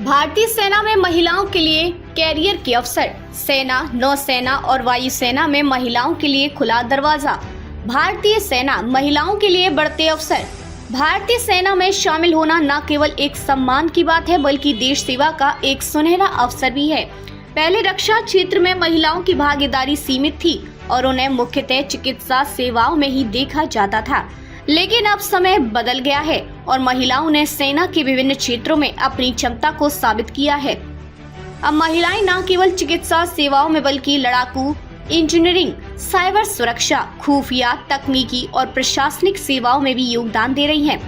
भारतीय सेना में महिलाओं के लिए कैरियर के अवसर। सेना, नौसेना और वायुसेना में महिलाओं के लिए खुला दरवाजा। भारतीय सेना, महिलाओं के लिए बढ़ते अवसर। भारतीय सेना में शामिल होना न केवल एक सम्मान की बात है, बल्कि देश सेवा का एक सुनहरा अवसर भी है। पहले रक्षा क्षेत्र में महिलाओं की भागीदारी सीमित थी और उन्हें मुख्यतः चिकित्सा सेवाओं में ही देखा जाता था, लेकिन अब समय बदल गया है और महिलाओं ने सेना के विभिन्न क्षेत्रों में अपनी क्षमता को साबित किया है। अब महिलाएं न केवल चिकित्सा सेवाओं में बल्कि लड़ाकू, इंजीनियरिंग, साइबर सुरक्षा, खुफिया, तकनीकी और प्रशासनिक सेवाओं में भी योगदान दे रही हैं।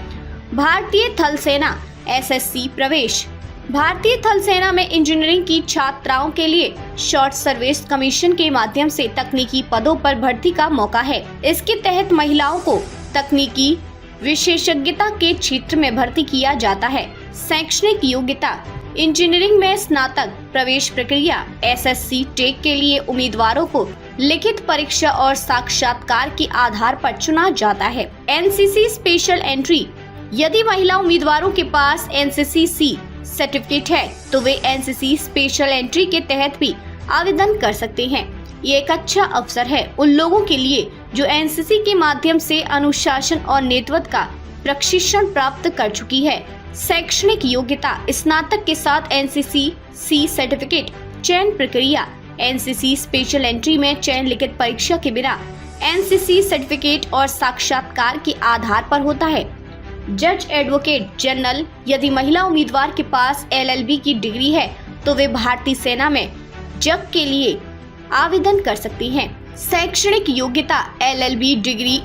भारतीय थल सेना SSC प्रवेश। भारतीय थल सेना में इंजीनियरिंग की छात्राओं के लिए शॉर्ट सर्विस कमीशन के माध्यम से तकनीकी पदों पर भर्ती का मौका है। इसके तहत महिलाओं को तकनीकी विशेषज्ञता के क्षेत्र में भर्ती किया जाता है। शैक्षणिक योग्यता। इंजीनियरिंग में स्नातक प्रवेश प्रक्रिया। SSC टेक के लिए उम्मीदवारों को लिखित परीक्षा और साक्षात्कार के आधार पर चुना जाता है। NCC special entry. यदि महिला उम्मीदवारों के पास NCC सर्टिफिकेट है तो वे NCC स्पेशल एंट्री के तहत भी आवेदन कर सकते हैं। ये एक अच्छा अवसर है उन लोगों के लिए जो NCC के माध्यम से अनुशासन और नेतृत्व का प्रशिक्षण प्राप्त कर चुकी है। शैक्षणिक योग्यता। स्नातक के साथ NCC सर्टिफिकेट। चयन प्रक्रिया। NCC स्पेशल एंट्री में चयन लिखित परीक्षा के बिना NCC सर्टिफिकेट और साक्षात्कार के आधार पर होता है। जज एडवोकेट जनरल। यदि महिला उम्मीदवार के पास LLB की डिग्री है तो वे भारतीय सेना में जज के लिए आवेदन कर सकती हैं। शैक्षणिक योग्यता। LLB डिग्री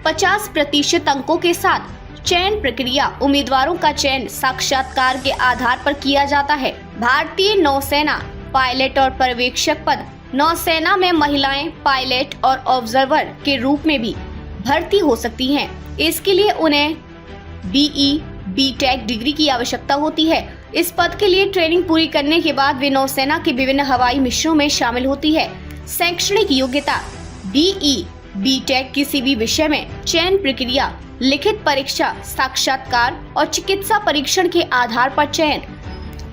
50% अंकों के साथ। चयन प्रक्रिया। उम्मीदवारों का चयन साक्षात्कार के आधार पर किया जाता है। भारतीय नौसेना पायलट और पर्यवेक्षक पद। नौसेना में महिलाएं पायलट और ऑब्जर्वर के रूप में भी भर्ती हो सकती हैं। इसके लिए उन्हें BE BTech डिग्री की आवश्यकता होती है। इस पद के लिए ट्रेनिंग पूरी करने के बाद वे नौसेना के विभिन्न हवाई मिशनों में शामिल होती है। शैक्षणिक योग्यता। BE BTech किसी भी विषय में। चयन प्रक्रिया। लिखित परीक्षा, साक्षात्कार और चिकित्सा परीक्षण के आधार पर चयन।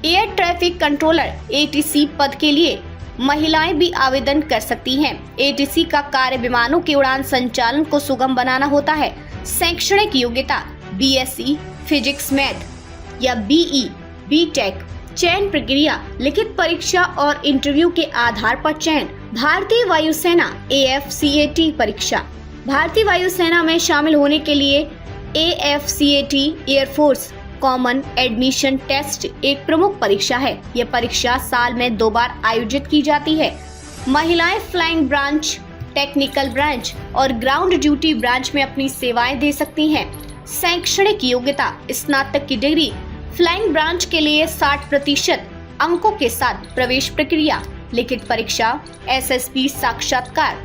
एयर ट्रैफिक कंट्रोलर ATC पद के लिए महिलाएं भी आवेदन कर सकती हैं। ATC का कार्य विमानों के उड़ान संचालन को सुगम बनाना होता है। शैक्षणिक योग्यता। BSc फिजिक्स मैथ या BE BTech। चयन प्रक्रिया। लिखित परीक्षा और इंटरव्यू के आधार पर चयन। भारतीय वायुसेना AFCAT परीक्षा। भारतीय वायुसेना में शामिल होने के लिए AFCAT air force common admission test एक प्रमुख परीक्षा है। यह परीक्षा साल में 2 बार आयोजित की जाती है। महिलाएं फ्लाइंग ब्रांच, टेक्निकल ब्रांच और ग्राउंड ड्यूटी ब्रांच में अपनी सेवाएं दे सकती हैं। शैक्षणिक योग्यता। स्नातक की डिग्री। फ्लाइंग ब्रांच के लिए 60% अंकों के साथ प्रवेश प्रक्रिया, लिखित परीक्षा, SSB साक्षात्कार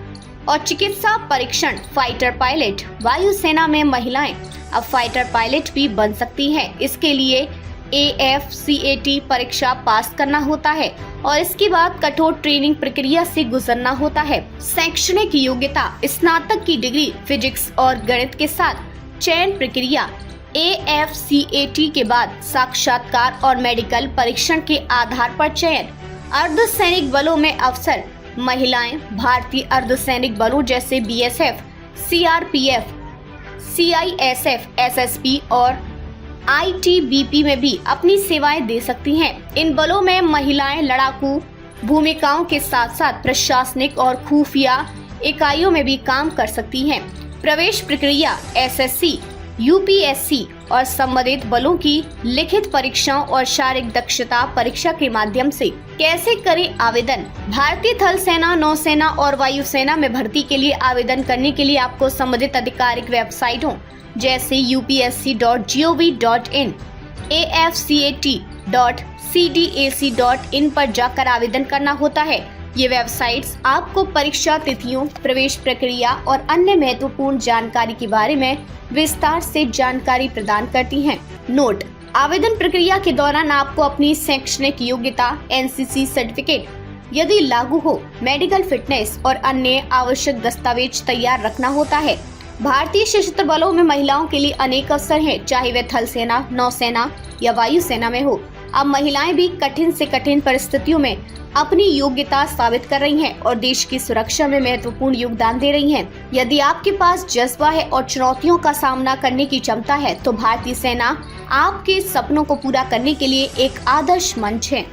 और चिकित्सा परीक्षण। Fighter pilot. वायुसेना में महिलाएं अब फाइटर पायलट भी बन सकती हैं। इसके लिए AFCAT परीक्षा पास करना होता है और इसके बाद कठोर ट्रेनिंग प्रक्रिया से गुजरना होता है। शैक्षणिक योग्यता। स्नातक की डिग्री फिजिक्स और गणित के साथ। चयन प्रक्रिया। AFCAT के बाद साक्षात्कार और मेडिकल परीक्षण के आधार पर चयन। अर्धसैनिक बलों में अवसर। महिलाएं भारतीय अर्धसैनिक बलों जैसे BSF, CRPF, CISF, SSB और ITBP में भी अपनी सेवाएं दे सकती हैं। इन बलों में महिलाएं लड़ाकू भूमिकाओं के साथ साथ प्रशासनिक और खुफिया इकाइयों में भी काम कर सकती हैं। प्रवेश प्रक्रिया। SSC, UPSC और संबंधित बलों की लिखित परीक्षाओं और शारीरिक दक्षता परीक्षा के माध्यम से। कैसे करें आवेदन? भारतीय थल सेना, नौसेना और वायुसेना में भर्ती के लिए आवेदन करने के लिए आपको संबंधित आधिकारिक वेबसाइटों जैसे upsc.gov.in, AFCAT.cdac.in पर जाकर आवेदन करना होता है। ये वेबसाइट्स आपको परीक्षा तिथियों, प्रवेश प्रक्रिया और अन्य महत्वपूर्ण जानकारी के बारे में विस्तार से जानकारी प्रदान करती हैं। नोट: आवेदन प्रक्रिया के दौरान आपको अपनी शैक्षणिक योग्यता, NCC सर्टिफिकेट यदि लागू हो, मेडिकल फिटनेस और अन्य आवश्यक दस्तावेज तैयार रखना होता है। भारतीय सशस्त्र बलों में महिलाओं के लिए अनेक अवसर हैं, चाहे वे थल सेना, नौसेना या वायुसेना में हो। अब महिलाएं भी कठिन से कठिन परिस्थितियों में अपनी योग्यता साबित कर रही हैं और देश की सुरक्षा में महत्वपूर्ण योगदान दे रही हैं। यदि आपके पास जज्बा है और चुनौतियों का सामना करने की क्षमता है तो भारतीय सेना आपके सपनों को पूरा करने के लिए एक आदर्श मंच है।